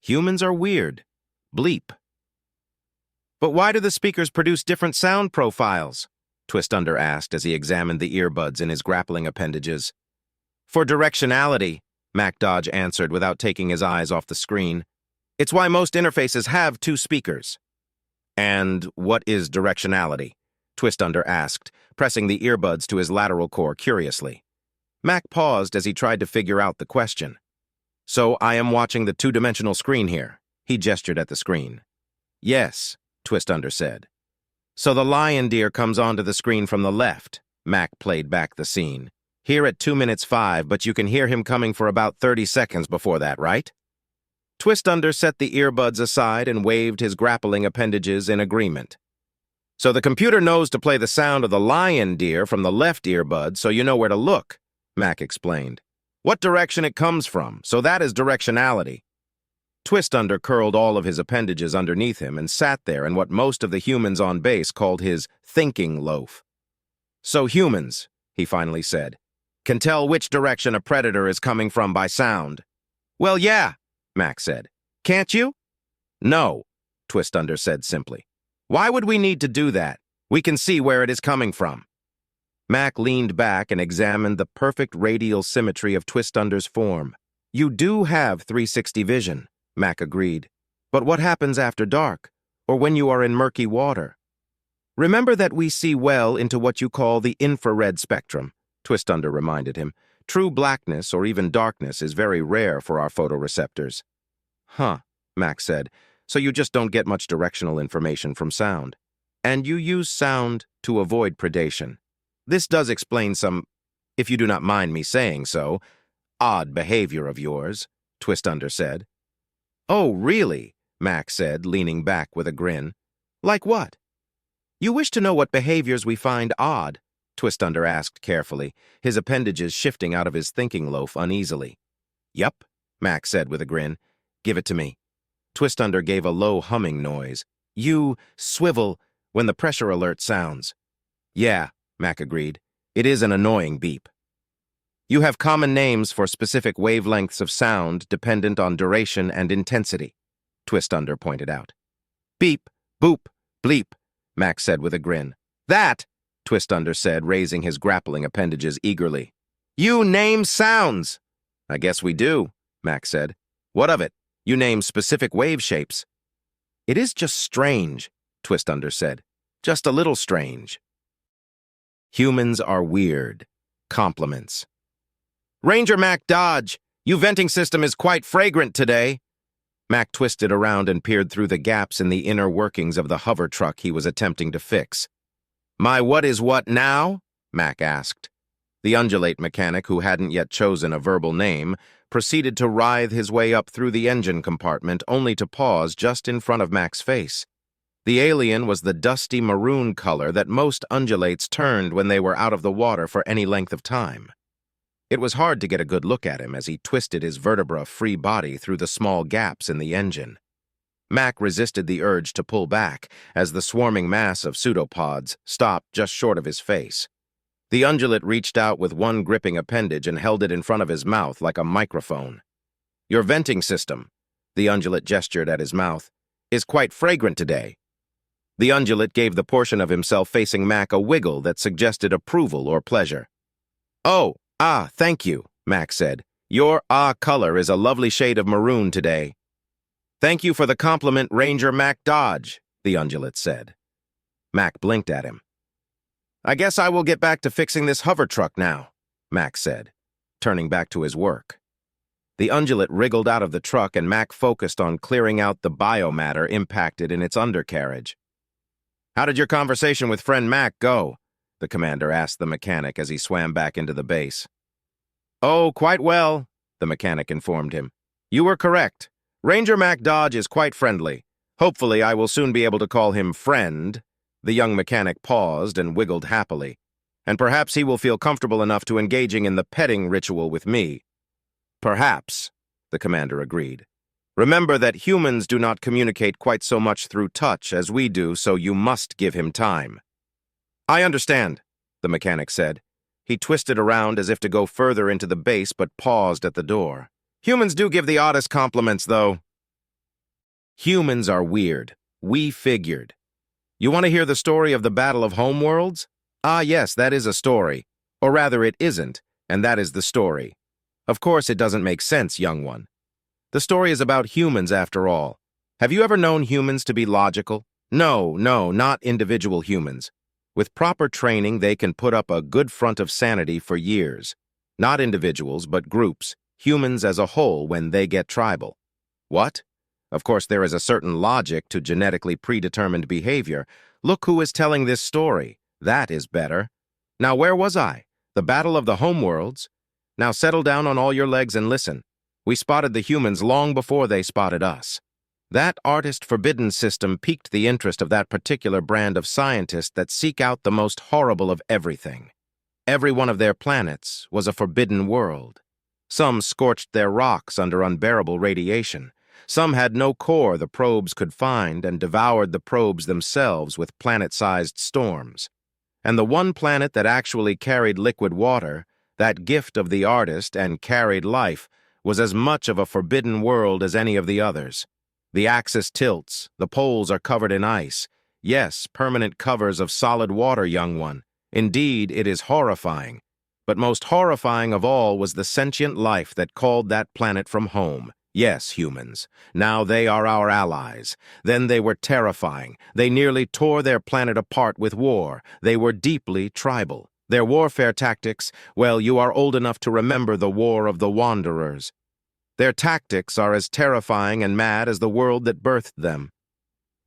Humans are weird. Bleep. But why do the speakers produce different sound profiles? Twistunder asked as he examined the earbuds in his grappling appendages. For directionality, MacDodge answered without taking his eyes off the screen. It's why most interfaces have two speakers. And what is directionality? Twistunder asked, pressing the earbuds to his lateral core curiously. Mac paused as he tried to figure out the question. So I am watching the two-dimensional screen here. He gestured at the screen. Yes, Twistunder said. So the lion deer comes onto the screen from the left. Mac played back the scene. Here at 2 minutes 5, but you can hear him coming for about 30 seconds before that, right? Twistunder set the earbuds aside and waved his grappling appendages in agreement. So the computer knows to play the sound of the lion deer from the left earbud so you know where to look, Mac explained. What direction it comes from, so that is directionality. Twistunder curled all of his appendages underneath him and sat there in what most of the humans on base called his thinking loaf. So humans, he finally said, can tell which direction a predator is coming from by sound. Well, yeah, Mac said. Can't you? No, Twistunder said simply. Why would we need to do that? We can see where it is coming from. Mac leaned back and examined the perfect radial symmetry of Twistunder's form. You do have 360 vision, Mac agreed. But what happens after dark, or when you are in murky water? Remember that we see well into what you call the infrared spectrum, Twistunder reminded him. True blackness or even darkness is very rare for our photoreceptors. Huh, Mac said. So you just don't get much directional information from sound. And you use sound to avoid predation. This does explain some, if you do not mind me saying so, odd behavior of yours, Twistunder said. Oh, really? Mac said, leaning back with a grin. Like what? You wish to know what behaviors we find odd? Twistunder asked carefully, his appendages shifting out of his thinking loaf uneasily. Yup, Mac said with a grin. Give it to me. Twistunder gave a low humming noise. You swivel when the pressure alert sounds. Yeah, Mac agreed. It is an annoying beep. You have common names for specific wavelengths of sound dependent on duration and intensity, Twistunder pointed out. Beep, boop, bleep, Mac said with a grin. That, Twistunder said, raising his grappling appendages eagerly. You name sounds. I guess we do, Mac said. What of it? You name specific wave shapes. It is just strange, Twistunder said. Just a little strange. Humans are weird. Compliments. Ranger Mac Dodge, your venting system is quite fragrant today. Mac twisted around and peered through the gaps in the inner workings of the hover truck he was attempting to fix. My what is what now? Mac asked. The undulate mechanic, who hadn't yet chosen a verbal name, proceeded to writhe his way up through the engine compartment only to pause just in front of Mac's face. The alien was the dusty maroon color that most undulates turned when they were out of the water for any length of time. It was hard to get a good look at him as he twisted his vertebra-free body through the small gaps in the engine. Mac resisted the urge to pull back as the swarming mass of pseudopods stopped just short of his face. The undulate reached out with one gripping appendage and held it in front of his mouth like a microphone. Your venting system, the undulate gestured at his mouth, is quite fragrant today. The undulate gave the portion of himself facing Mac a wiggle that suggested approval or pleasure. Oh, thank you, Mac said. Your color is a lovely shade of maroon today. Thank you for the compliment, Ranger Mac Dodge, the undulate said. Mac blinked at him. I guess I will get back to fixing this hover truck now, Mac said, turning back to his work. The undulate wriggled out of the truck and Mac focused on clearing out the biomatter impacted in its undercarriage. How did your conversation with friend Mac go? The commander asked the mechanic as he swam back into the base. Oh, quite well, the mechanic informed him. You were correct. Ranger Mac Dodge is quite friendly. Hopefully I will soon be able to call him friend. The young mechanic paused and wiggled happily. And perhaps he will feel comfortable enough to engaging in the petting ritual with me. Perhaps, the commander agreed. Remember that humans do not communicate quite so much through touch as we do, so you must give him time. I understand, the mechanic said. He twisted around as if to go further into the base, but paused at the door. Humans do give the oddest compliments, though. Humans are weird. We figured. You want to hear the story of the Battle of Homeworlds? Ah, yes, that is a story. Or rather, it isn't, and that is the story. Of course, it doesn't make sense, young one. The story is about humans, after all. Have you ever known humans to be logical? No, not individual humans. With proper training, they can put up a good front of sanity for years. Not individuals, but groups, humans as a whole when they get tribal. What? Of course, there is a certain logic to genetically predetermined behavior. Look who is telling this story. That is better. Now, where was I? The Battle of the Homeworlds? Now settle down on all your legs and listen. We spotted the humans long before they spotted us. That artist-forbidden system piqued the interest of that particular brand of scientists that seek out the most horrible of everything. Every one of their planets was a forbidden world. Some scorched their rocks under unbearable radiation. Some had no core the probes could find and devoured the probes themselves with planet-sized storms. And the one planet that actually carried liquid water, that gift of the artist and carried life, was as much of a forbidden world as any of the others. The axis tilts, the poles are covered in ice. Yes, permanent covers of solid water, young one. Indeed, it is horrifying. But most horrifying of all was the sentient life that called that planet from home. Yes, humans. Now they are our allies. Then they were terrifying. They nearly tore their planet apart with war. They were deeply tribal. Their warfare tactics, well, you are old enough to remember the War of the Wanderers. Their tactics are as terrifying and mad as the world that birthed them.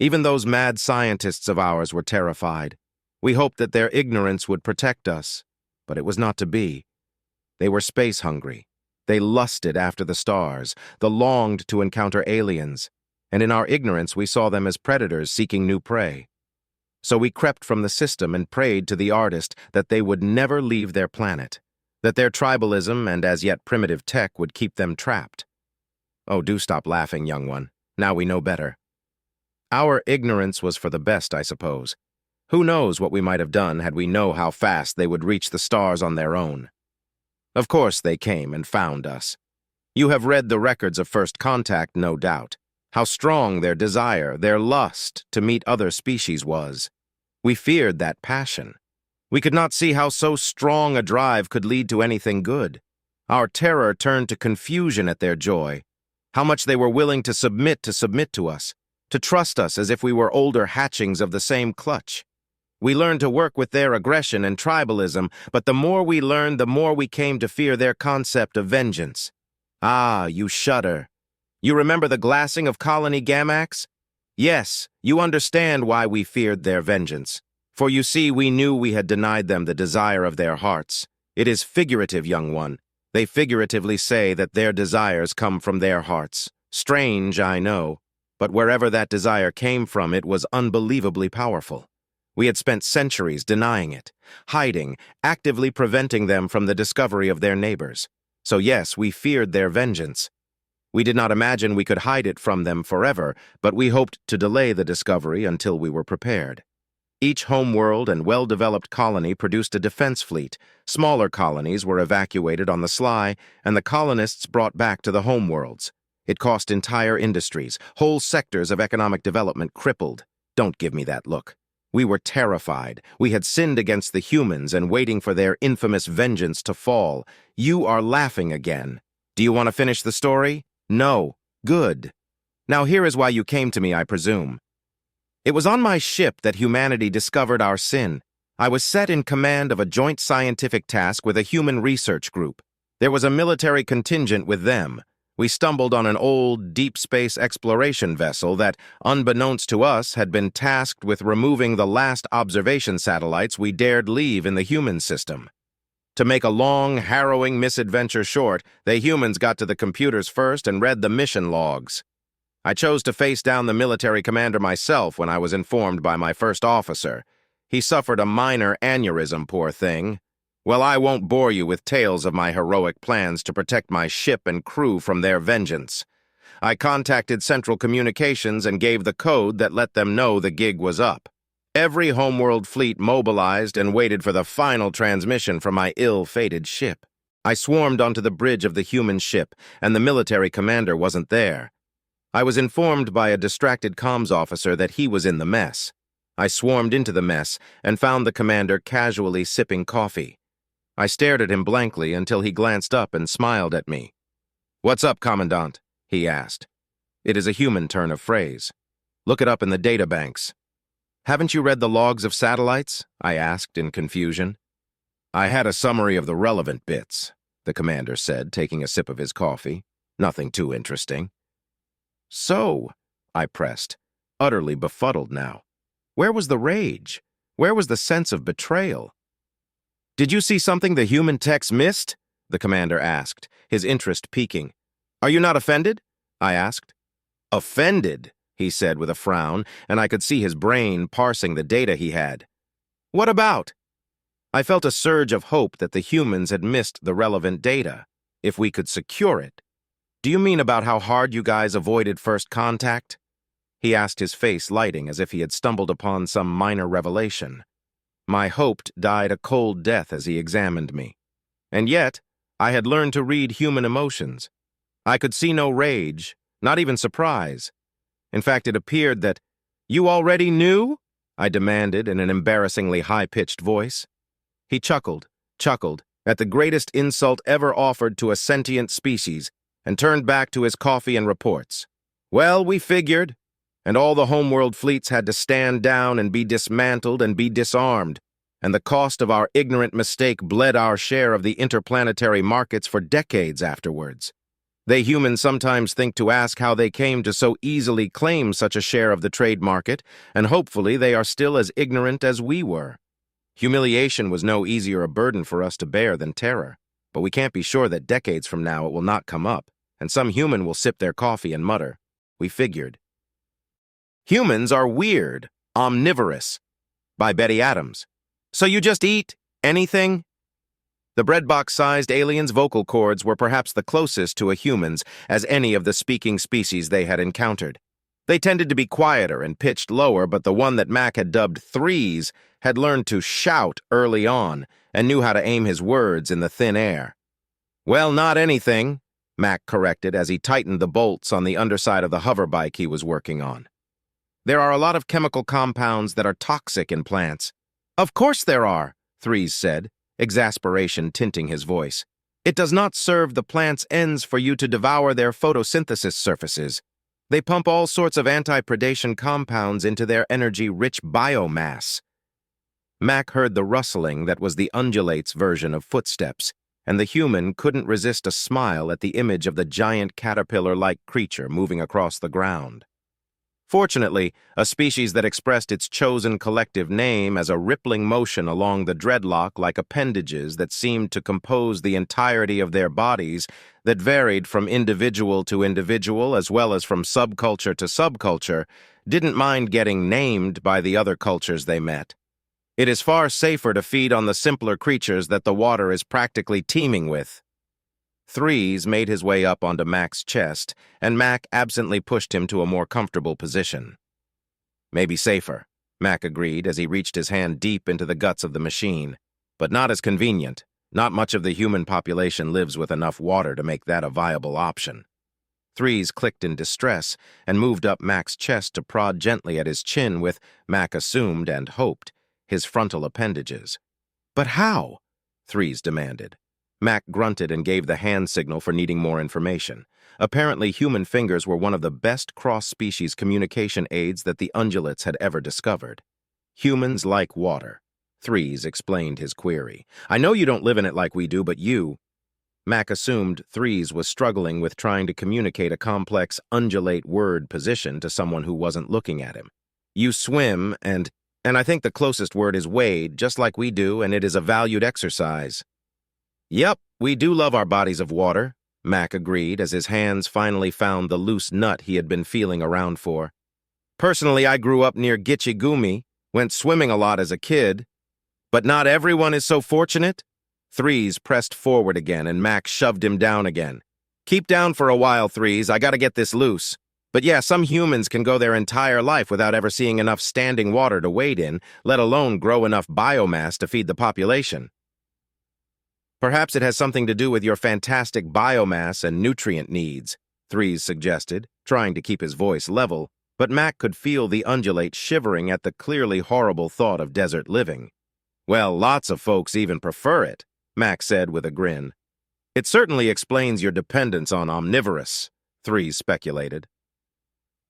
Even those mad scientists of ours were terrified. We hoped that their ignorance would protect us, but it was not to be. They were space-hungry. They lusted after the stars, they longed to encounter aliens, and in our ignorance we saw them as predators seeking new prey. So we crept from the system and prayed to the artist that they would never leave their planet, that their tribalism and as yet primitive tech would keep them trapped. Oh, do stop laughing, young one. Now we know better. Our ignorance was for the best, I suppose. Who knows what we might have done had we known how fast they would reach the stars on their own. Of course they came and found us. You have read the records of first contact, no doubt. How strong their desire, their lust to meet other species was. We feared that passion. We could not see how so strong a drive could lead to anything good. Our terror turned to confusion at their joy. How much they were willing to submit to us, to trust us as if we were older hatchings of the same clutch. We learned to work with their aggression and tribalism, but the more we learned, the more we came to fear their concept of vengeance. Ah, you shudder. You remember the glassing of Colony Gamax? Yes, you understand why we feared their vengeance. For you see, we knew we had denied them the desire of their hearts. It is figurative, young one. They figuratively say that their desires come from their hearts. Strange, I know, but wherever that desire came from, it was unbelievably powerful. We had spent centuries denying it, hiding, actively preventing them from the discovery of their neighbors. So yes, we feared their vengeance. We did not imagine we could hide it from them forever, but we hoped to delay the discovery until we were prepared. Each homeworld and well-developed colony produced a defense fleet. Smaller colonies were evacuated on the sly, and the colonists brought back to the homeworlds. It cost entire industries, whole sectors of economic development crippled. Don't give me that look. We were terrified. We had sinned against the humans and waiting for their infamous vengeance to fall. You are laughing again. Do you want to finish the story? No. Good. Now here is why you came to me, I presume. It was on my ship that humanity discovered our sin. I was set in command of a joint scientific task with a human research group. There was a military contingent with them. We stumbled on an old deep space exploration vessel that, unbeknownst to us, had been tasked with removing the last observation satellites we dared leave in the human system. To make a long, harrowing misadventure short, the humans got to the computers first and read the mission logs. I chose to face down the military commander myself when I was informed by my first officer. He suffered a minor aneurysm, poor thing. Well, I won't bore you with tales of my heroic plans to protect my ship and crew from their vengeance. I contacted Central Communications and gave the code that let them know the gig was up. Every homeworld fleet mobilized and waited for the final transmission from my ill-fated ship. I swarmed onto the bridge of the human ship, and the military commander wasn't there. I was informed by a distracted comms officer that he was in the mess. I swarmed into the mess and found the commander casually sipping coffee. I stared at him blankly until he glanced up and smiled at me. "What's up, Commandant?" he asked. It is a human turn of phrase. "Look it up in the databanks." "Haven't you read the logs of satellites?" I asked in confusion. "I had a summary of the relevant bits," the commander said, taking a sip of his coffee. "Nothing too interesting." "So," I pressed, utterly befuddled now. Where was the rage? Where was the sense of betrayal? "Did you see something the human techs missed?" the commander asked, his interest piquing. "Are you not offended?" I asked. "Offended?" he said with a frown, and I could see his brain parsing the data he had. "What about?" I felt a surge of hope that the humans had missed the relevant data, if we could secure it. "Do you mean about how hard you guys avoided first contact?" He asked, his face lighting as if he had stumbled upon some minor revelation. My hope died a cold death as he examined me. And yet, I had learned to read human emotions. I could see no rage, not even surprise. In fact, it appeared that, "You already knew?" I demanded in an embarrassingly high-pitched voice. He chuckled at the greatest insult ever offered to a sentient species, and turned back to his coffee and reports. "Well, we figured. And all the homeworld fleets had to stand down and be dismantled and be disarmed, and the cost of our ignorant mistake bled our share of the interplanetary markets for decades afterwards. They humans sometimes think to ask how they came to so easily claim such a share of the trade market, and hopefully they are still as ignorant as we were. Humiliation was no easier a burden for us to bear than terror, but we can't be sure that decades from now it will not come up, and some human will sip their coffee and mutter, 'We figured.'" Humans are weird, omnivorous. By Betty Adams. "So you just eat anything?" The breadbox-sized aliens' vocal cords were perhaps the closest to a human's as any of the speaking species they had encountered. They tended to be quieter and pitched lower, but the one that Mac had dubbed Threes had learned to shout early on and knew how to aim his words in the thin air. "Well, not anything," Mac corrected as he tightened the bolts on the underside of the hoverbike he was working on. "There are a lot of chemical compounds that are toxic in plants." "Of course there are," Threes said, exasperation tinting his voice. "It does not serve the plant's ends for you to devour their photosynthesis surfaces. They pump all sorts of anti-predation compounds into their energy-rich biomass." Mac heard the rustling that was the undulate's version of footsteps, and the human couldn't resist a smile at the image of the giant caterpillar-like creature moving across the ground. Fortunately, a species that expressed its chosen collective name as a rippling motion along the dreadlock-like appendages that seemed to compose the entirety of their bodies, that varied from individual to individual as well as from subculture to subculture, didn't mind getting named by the other cultures they met. It is far safer to feed on the simpler creatures that the water is practically teeming with. Threes made his way up onto Mac's chest, and Mac absently pushed him to a more comfortable position. "Maybe safer," Mac agreed as he reached his hand deep into the guts of the machine. "But not as convenient. Not much of the human population lives with enough water to make that a viable option." Threes clicked in distress and moved up Mac's chest to prod gently at his chin with, Mac assumed and hoped, his frontal appendages. "But how?" Threes demanded. Mac grunted and gave the hand signal for needing more information. Apparently, human fingers were one of the best cross-species communication aids that the ungulates had ever discovered. "Humans like water." Threes explained his query. "I know you don't live in it like we do, but you—" Mac assumed Threes was struggling with trying to communicate a complex undulate word position to someone who wasn't looking at him. "You swim and I think the closest word is wade, just like we do, and it is a valued exercise." "Yep, we do love our bodies of water," Mac agreed as his hands finally found the loose nut he had been feeling around for. "Personally, I grew up near Gitchigumi, went swimming a lot as a kid. But not everyone is so fortunate." Threes pressed forward again, and Mac shoved him down again. "Keep down for a while, Threes. I gotta get this loose. But yeah, some humans can go their entire life without ever seeing enough standing water to wade in, let alone grow enough biomass to feed the population." "Perhaps it has something to do with your fantastic biomass and nutrient needs," Threes suggested, trying to keep his voice level, but Mac could feel the undulate shivering at the clearly horrible thought of desert living. Well, lots of folks even prefer it, Mac said with a grin. It certainly explains your dependence on omnivorous, Threes speculated.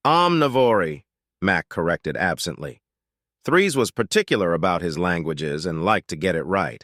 Omnivory, Mac corrected absently. Threes was particular about his languages and liked to get it right.